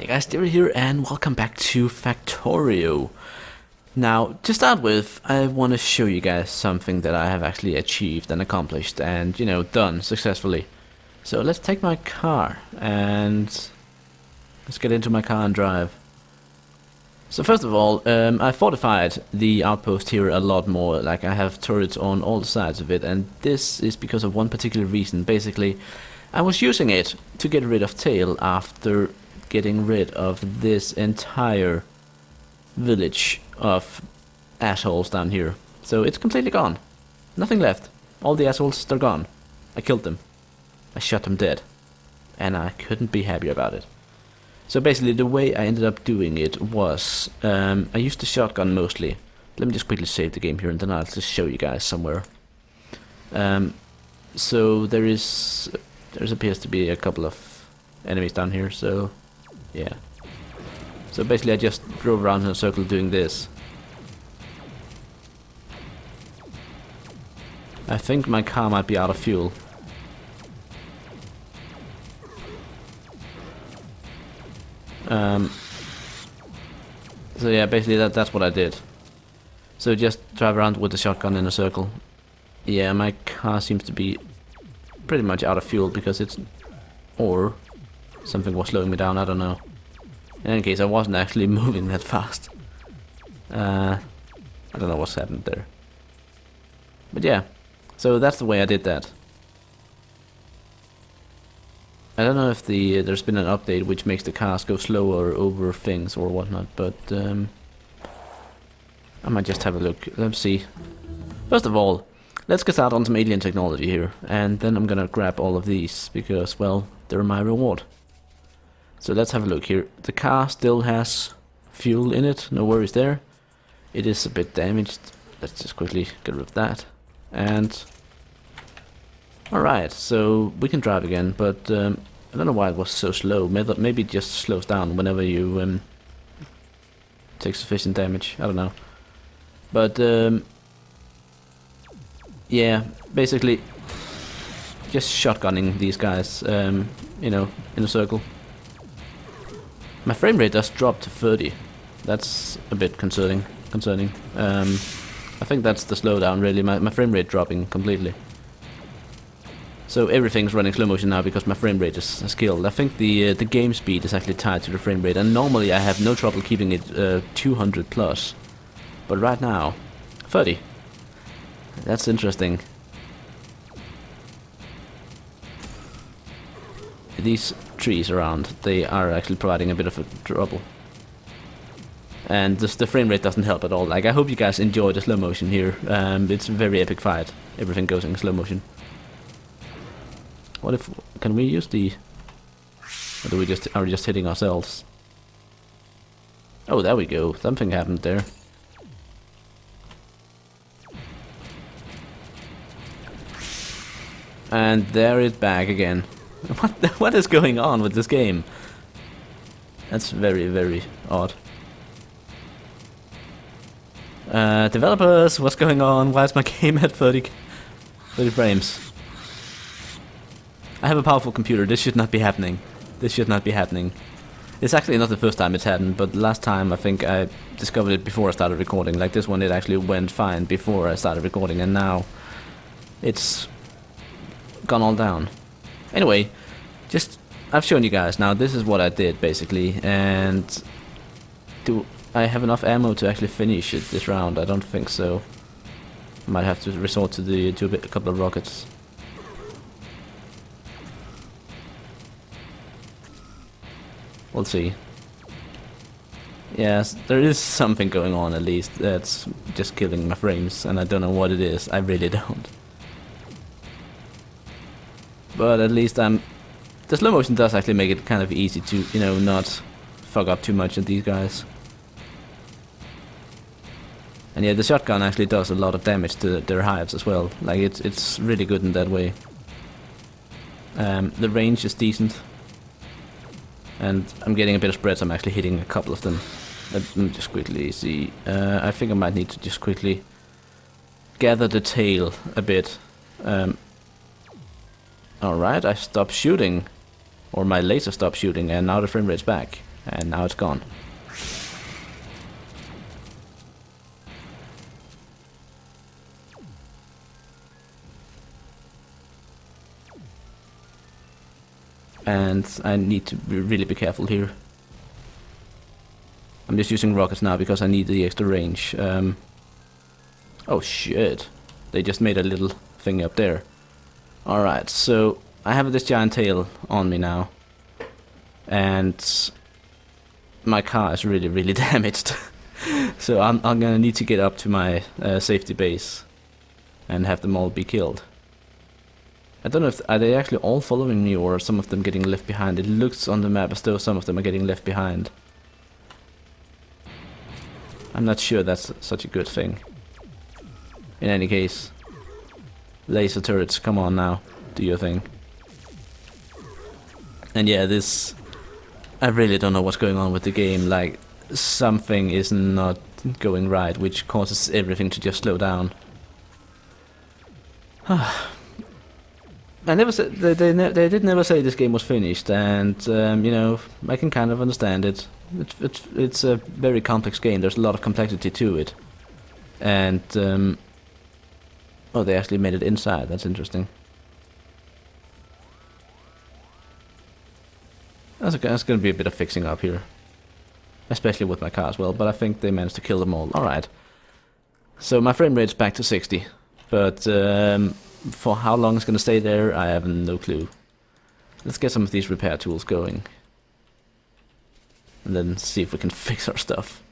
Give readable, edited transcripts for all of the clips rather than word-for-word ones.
Hey guys, Derry here and welcome back to Factorio. Now, to start with, I want to show you guys something that I have actually achieved and accomplished and, done successfully. So let's take my car and let's get into my car and drive. So first of all, I fortified the outpost here a lot more. Like, I have turrets on all sides of it, and this is because of one particular reason. Basically, I was using it to get rid of tail after getting rid of this entire village of assholes down here. So it's completely gone. Nothing left. All the assholes, they're gone. I killed them. I shot them dead. And I couldn't be happier about it. So basically the way I ended up doing it was, I used the shotgun mostly. Let me just quickly save the game here and then I'll just show you guys somewhere. So there appears to be a couple of enemies down here, so yeah. So basically I just drove around in a circle doing this. I think my car might be out of fuel. So yeah, basically that's what I did. So just drive around with the shotgun in a circle. Yeah, my car seems to be pretty much out of fuel because it's... or something was slowing me down, I don't know. In any case, I wasn't actually moving that fast. I don't know what's happened there. But yeah, so that's the way I did that. I don't know if there's been an update which makes the cars go slower over things or whatnot, but I might just have a look. Let's see. First of all, let's get out on some alien technology here, and then I'm gonna grab all of these because, well, they're my reward. So let's have a look here. The car still has fuel in it, no worries there. It is a bit damaged. Let's just quickly get rid of that. And alright, so we can drive again, but I don't know why it was so slow. Maybe it just slows down whenever you take sufficient damage. I don't know. But yeah, basically just shotgunning these guys, in a circle. My frame rate does drop to 30. That's a bit concerning. I think that's the slowdown really. My frame rate dropping completely. So everything's running slow motion now because my frame rate is killed. I think the game speed is actually tied to the frame rate, and normally I have no trouble keeping it 200 plus, but right now 30. That's interesting. These trees around, they are actually providing a bit of a trouble. And the frame rate doesn't help at all. Like, I hope you guys enjoy the slow motion here. It's a very epic fight. Everything goes in slow motion. What if... can we use the... or are we just hitting ourselves? Oh, there we go. Something happened there. And there it's back again. What is going on with this game? That's very, very odd. Developers, what's going on? Why is my game at 30 frames? I have a powerful computer. This should not be happening. This should not be happening. It's actually not the first time it's happened, but last time I think I discovered it before I started recording. Like this one, it actually went fine before I started recording, and now it's gone all down. Anyway, I've shown you guys now. This is what I did basically, and do I have enough ammo to actually finish it this round? I don't think so. I might have to resort to a couple of rockets. We'll see. Yes, there is something going on at least. That's just killing my frames, and I don't know what it is. I really don't. But at least the slow motion does actually make it kind of easy to, not fuck up too much of these guys. And yeah, the shotgun actually does a lot of damage to their hives as well. Like, it's really good in that way. The range is decent. And I'm getting a bit of spread, so I'm actually hitting a couple of them. Let me just quickly see. I think I might need to just quickly gather the tail a bit. Alright, I stopped shooting. Or my laser stopped shooting, and now the frame rate's back. And now it's gone. And I need to really be careful here. I'm just using rockets now because I need the extra range. Oh shit. They just made a little thing up there. Alright, so I have this giant tail on me now. And my car is really damaged. So I'm gonna need to get up to my safety base and have them all be killed. I don't know if are they actually all following me or are some of them getting left behind. It looks on the map as though some of them are getting left behind. I'm not sure that's such a good thing. In any case, laser turrets, come on now, do your thing. And yeah, this, I really don't know what's going on with the game. Like, something is not going right, which causes everything to just slow down. I never said they did never say this game was finished, and you know, I can kind of understand it. It's a very complex game. There's a lot of complexity to it, and oh, they actually made it inside. That's interesting. That's going to be a bit of fixing up here, especially with my car as well. But I think they managed to kill them all. All right. So my frame rate's back to 60, but for how long it's going to stay there, I have no clue. Let's get some of these repair tools going. And then see if we can fix our stuff.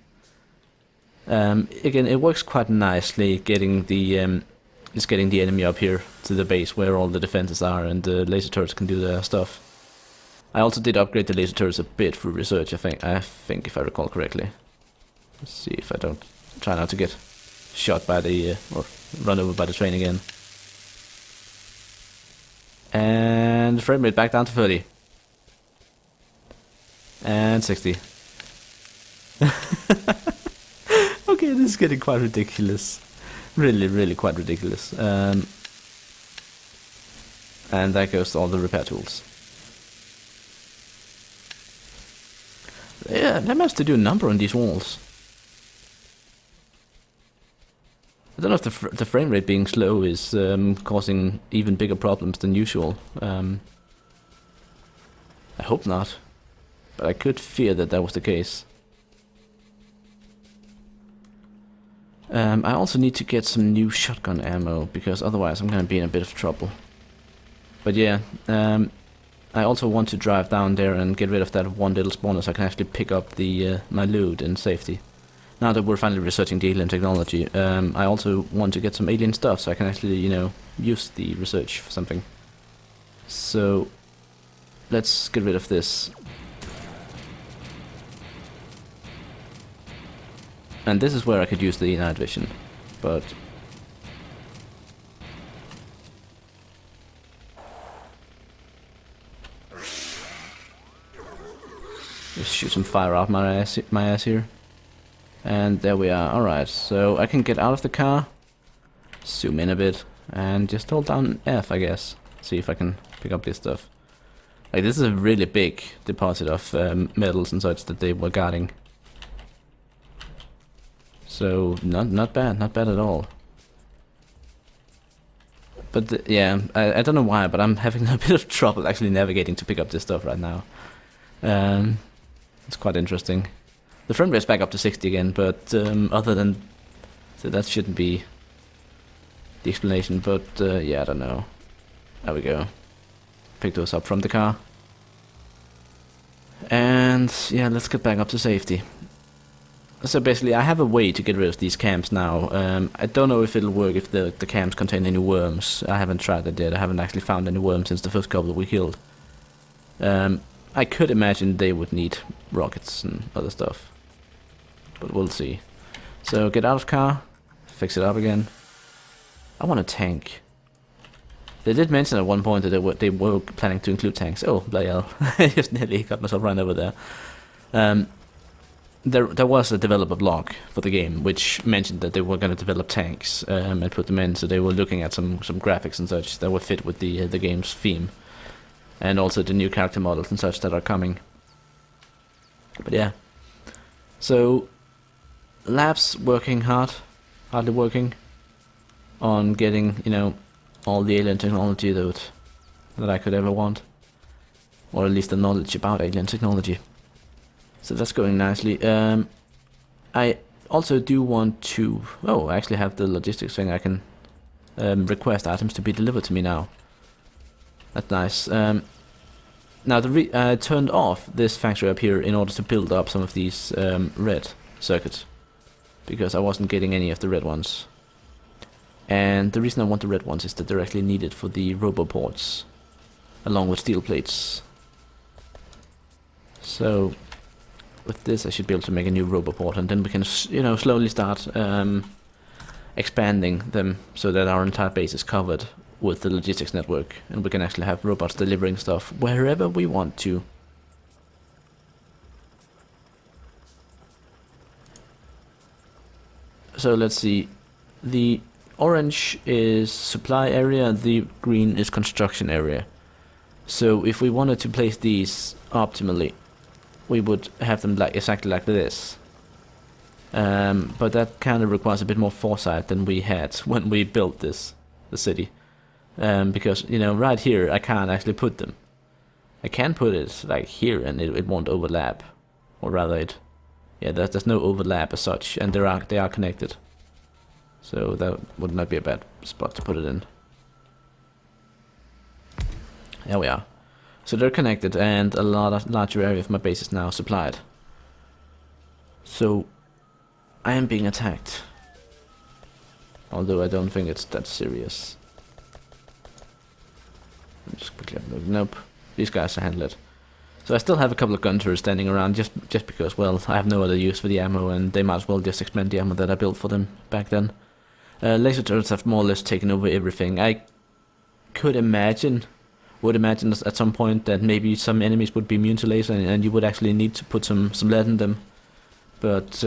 Again, it works quite nicely getting the getting the enemy up here to the base where all the defenses are, and the laser turrets can do their stuff. I also did upgrade the laser turrets a bit through research, I think if I recall correctly. Let's see if I don't try not to get shot by the or run over by the train again. And the frame rate back down to 30. And 60. Okay, this is getting quite ridiculous. Really quite ridiculous. And that goes to all the repair tools. Yeah, they managed to do a number on these walls. I don't know if the frame rate being slow is causing even bigger problems than usual. I hope not, but I could fear that was the case. I also need to get some new shotgun ammo, because otherwise I'm gonna be in a bit of trouble. But yeah, I also want to drive down there and get rid of that one little spawner so I can actually pick up the my loot in safety. Now that we're finally researching the alien technology, I also want to get some alien stuff so I can actually, you know, use the research for something. So, let's get rid of this. And this is where I could use the night vision, but... just shoot some fire out my ass here. And there we are. Alright, so I can get out of the car, zoom in a bit, and just hold down F, I guess. See if I can pick up this stuff. Like, this is a really big deposit of metals and such that they were guarding. So, not bad at all. But yeah, I don't know why, but I'm having a bit of trouble actually navigating to pick up this stuff right now. It's quite interesting. The frame rate's back up to 60 again, but other than... so that shouldn't be the explanation, but yeah, I don't know. There we go. Pick those up from the car. And yeah, let's get back up to safety. So basically, I have a way to get rid of these camps now. I don't know if it'll work if the camps contain any worms. I haven't tried that yet. I haven't actually found any worms since the first couple that we killed. I could imagine they would need rockets and other stuff. But we'll see. So get out of car, fix it up again. I want a tank. They did mention at one point that they were planning to include tanks. Oh, bloody hell. I just nearly got myself run over there. There was a developer blog for the game which mentioned that they were going to develop tanks and put them in, so they were looking at some graphics and such that would fit with the game's theme. And also the new character models and such that are coming. But yeah, so labs working hardly working on getting, you know, all the alien technology that I could ever want, or at least the knowledge about alien technology. So that's going nicely. I also do want to. Oh, I actually have the logistics thing. I can request items to be delivered to me now. That's nice. Now I turned off this factory up here in order to build up some of these red circuits, because I wasn't getting any of the red ones. And the reason I want the red ones is that they're actually needed for the roboports, along with steel plates. So with this I should be able to make a new roboport, and then we can, you know, slowly start expanding them so that our entire base is covered with the logistics network, and we can actually have robots delivering stuff wherever we want to. So let's see, the orange is supply area, the green is construction area. So if we wanted to place these optimally, we would have them like exactly like this. But that kind of requires a bit more foresight than we had when we built the city. Because, you know, right here I can't actually put them. I can put it like here and it won't overlap. Or rather there's no overlap as such, and they are connected. So that would not be a bad spot to put it in. There we are. So they're connected, and a larger area of my base is now supplied. So I am being attacked, although I don't think it's that serious. Just quickly have a look. Nope, these guys can handle it. So I still have a couple of gun turrets standing around just because, well, I have no other use for the ammo, and they might as well just expend the ammo that I built for them back then. Laser turrets have more or less taken over everything. I would imagine at some point that maybe some enemies would be immune to laser, and you would actually need to put some lead in them. But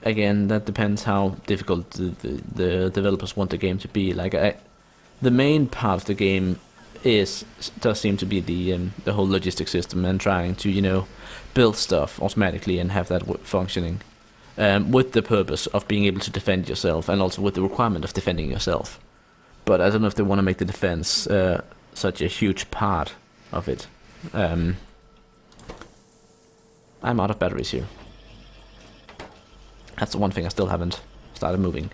again, that depends how difficult the developers want the game to be. Like, the main part of the game does seem to be the whole logistic system, and trying to, you know, build stuff automatically and have that functioning, with the purpose of being able to defend yourself, and also with the requirement of defending yourself. But I don't know if they want to make the defense such a huge part of it. I'm out of batteries here. That's the one thing I still haven't started moving.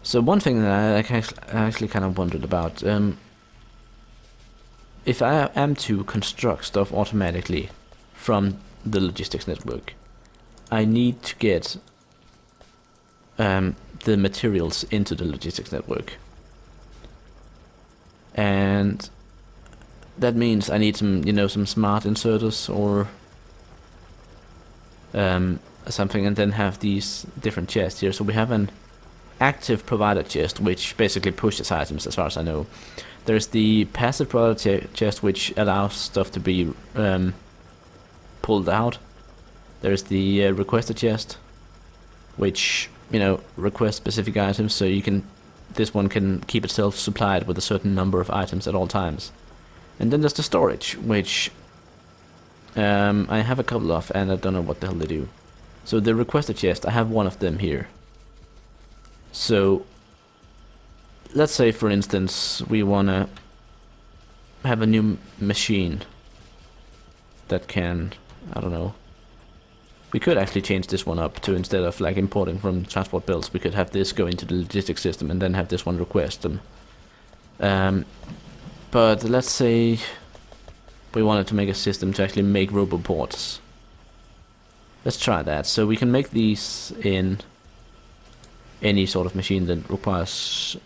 So one thing that I actually kind of wondered about, if I am to construct stuff automatically from the logistics network, I need to get the materials into the logistics network, and that means I need some, you know, some smart inserters or something, and then have these different chests here. So we have an active provider chest, which basically pushes items, as far as I know. There's the passive provider chest, which allows stuff to be pulled out. There's the requester chest, which, you know, request specific items, so this one can keep itself supplied with a certain number of items at all times. And then there's the storage, which I have a couple of, and I don't know what the hell they do. So the requester chest, I have one of them here. So let's say, for instance, we wanna have a new machine that can, I don't know, we could actually change this one up to, instead of like importing from transport belts, we could have this go into the logistics system and then have this one request them. But let's say we wanted to make a system to actually make roboports. Let's try that. So we can make these in any sort of machine that requires,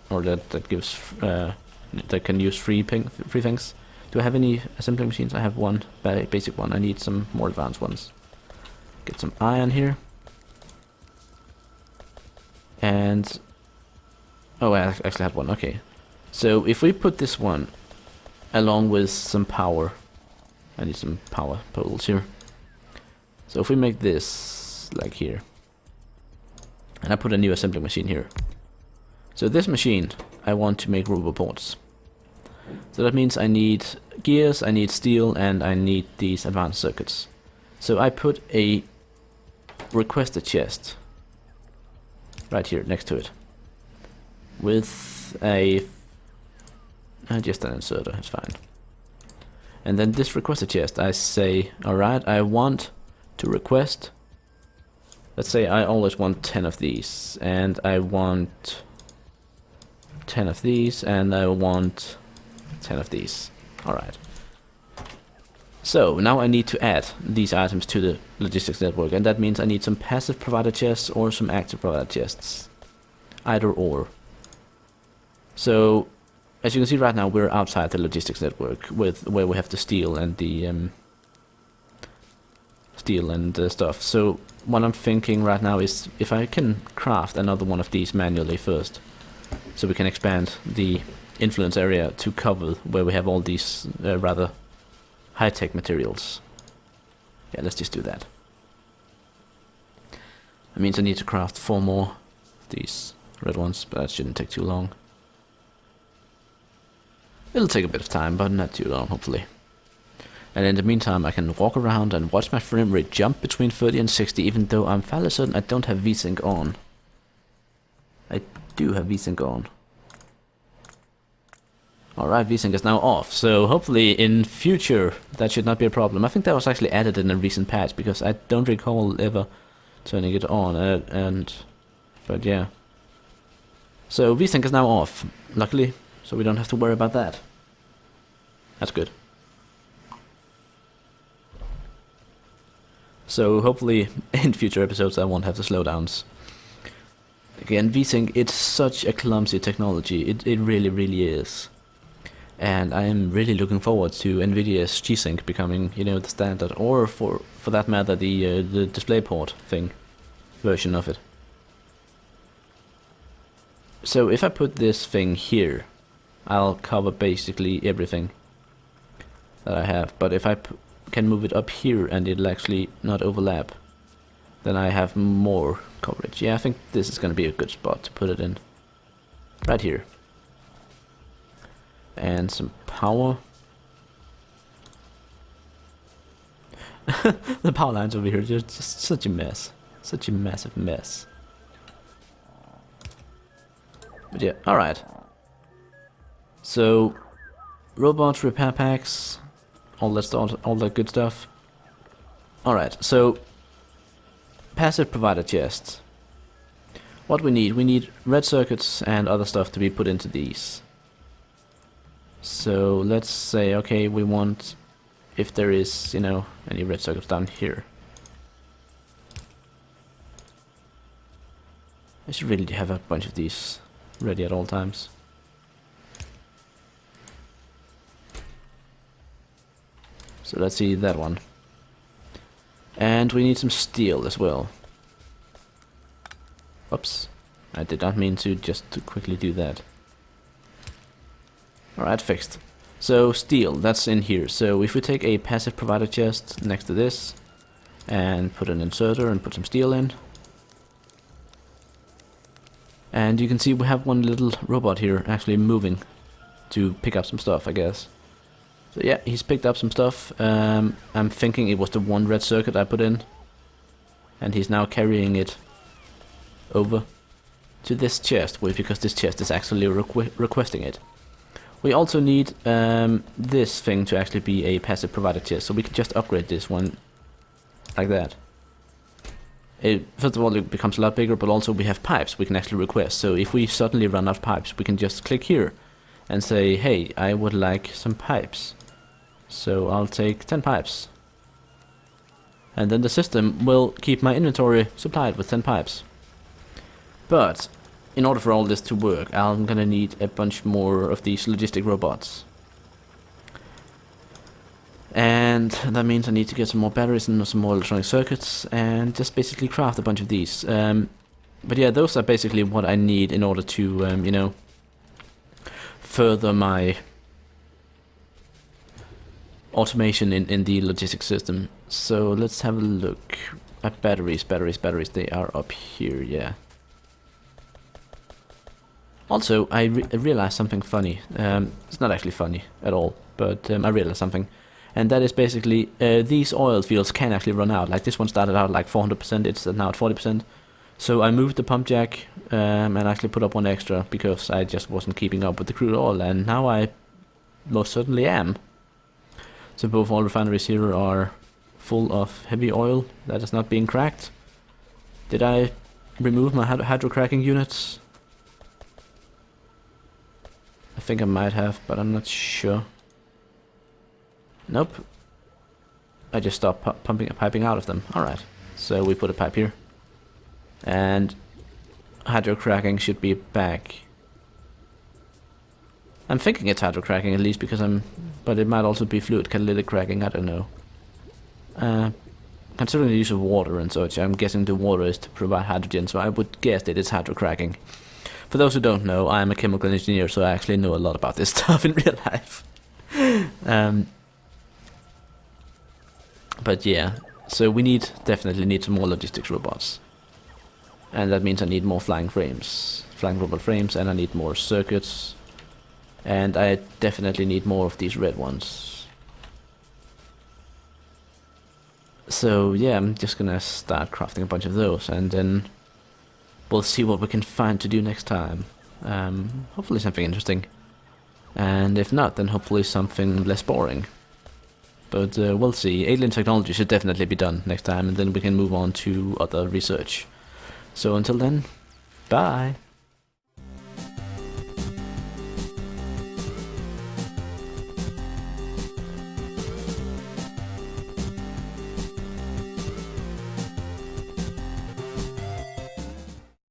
or that gives, that can use free things. Do I have any assembly machines? I have one basic one. I need some more advanced ones. Get some iron here. And oh, I actually had one. Okay. So if we put this one along with some power, I need some power poles here. So if we make this like here, and I put a new assembly machine here. So this machine, I want to make roboports. So that means I need gears, I need steel, and I need these advanced circuits. So I put a requested chest right here next to it with a just an inserter, it's fine. And then this requested chest, I say, alright, I want to request, let's say I always want 10 of these, and I want 10 of these, and I want 10 of these. Alright. So now I need to add these items to the logistics network, and that means I need some passive provider chests or some active provider chests. Either or. So as you can see right now, we're outside the logistics network with where we have the steel and the stuff. So what I'm thinking right now is if I can craft another one of these manually first, so we can expand the influence area to cover where we have all these rather high-tech materials. Yeah, let's just do that. That means I need to craft 4 more of these red ones, but that shouldn't take too long. It'll take a bit of time, but not too long, hopefully. And in the meantime, I can walk around and watch my frame rate jump between 30 and 60, even though I'm fairly certain I don't have VSync on. I do have VSync on. Alright, VSync is now off, so hopefully in future that should not be a problem. I think that was actually added in a recent patch, because I don't recall ever turning it on, but yeah. So VSync is now off, luckily, so we don't have to worry about that. That's good. So hopefully in future episodes I won't have the slowdowns. Again, VSync, it's such a clumsy technology, it really, really is. And I am really looking forward to NVIDIA's G-Sync becoming, you know, the standard, or for that matter, the DisplayPort thing, version of it. So if I put this thing here, I'll cover basically everything that I have. But if I can move it up here and it'll actually not overlap, then I have more coverage. Yeah, I think this is going to be a good spot to put it in. Right here. And some power. The power lines over here are just such a mess. Such a massive mess. But yeah, alright. So, robots, repair packs, all that good stuff. Alright, so passive provider chests. What we need red circuits and other stuff to be put into these. So let's say, okay, we want, if there is, you know, any red circuits down here. I should really have a bunch of these ready at all times. So let's see that one. And we need some steel as well. Oops, I did not mean to just to quickly do that. Alright, fixed. So steel, that's in here. So if we take a passive provider chest next to this and put an inserter and put some steel in. And you can see we have one little robot here actually moving to pick up some stuff, I guess. So yeah, he's picked up some stuff. I'm thinking it was the one red circuit I put in. And he's now carrying it over to this chest, because this chest is actually requesting it. We also need this thing to actually be a passive provider chest, so we can just upgrade this one like that. First of all, it becomes a lot bigger, but also we have pipes we can actually request. So if we suddenly run out of pipes, we can just click here and say, hey, I would like some pipes. So I'll take 10 pipes. And then the system will keep my inventory supplied with 10 pipes. But in order for all this to work, I'm gonna need a bunch more of these logistic robots. And that means I need to get some more batteries and some more electronic circuits and just basically craft a bunch of these. But yeah, those are basically what I need in order to, you know, further my automation in the logistics system. So let's have a look at batteries. They are up here, yeah. Also, I realized something funny. It's not actually funny at all, but I realized something. And that is basically, these oil fields can actually run out. Like this one started out like 400%, it's now at 40%. So I moved the pump jack and actually put up one extra because I just wasn't keeping up with the crude oil, and now I most certainly am. So both oil refineries here are full of heavy oil that is not being cracked. Did I remove my hydrocracking units? I think I might have, but I'm not sure. Nope. I just stopped piping out of them. Alright. So we put a pipe here. And hydrocracking should be back. I'm thinking it's hydrocracking at least because but it might also be fluid catalytic cracking, I don't know. Considering the use of water and such, I'm guessing the water is to provide hydrogen, so I would guess that it's hydrocracking. For those who don't know, I'm a chemical engineer, so I actually know a lot about this stuff in real life. But yeah, so we definitely need some more logistics robots. And that means I need more flying robot frames, and I need more circuits. And I definitely need more of these red ones. So yeah, I'm just gonna start crafting a bunch of those, and then we'll see what we can find to do next time. Hopefully something interesting. And if not, then hopefully something less boring. But we'll see. Alien technology should definitely be done next time, and then we can move on to other research. So until then, bye!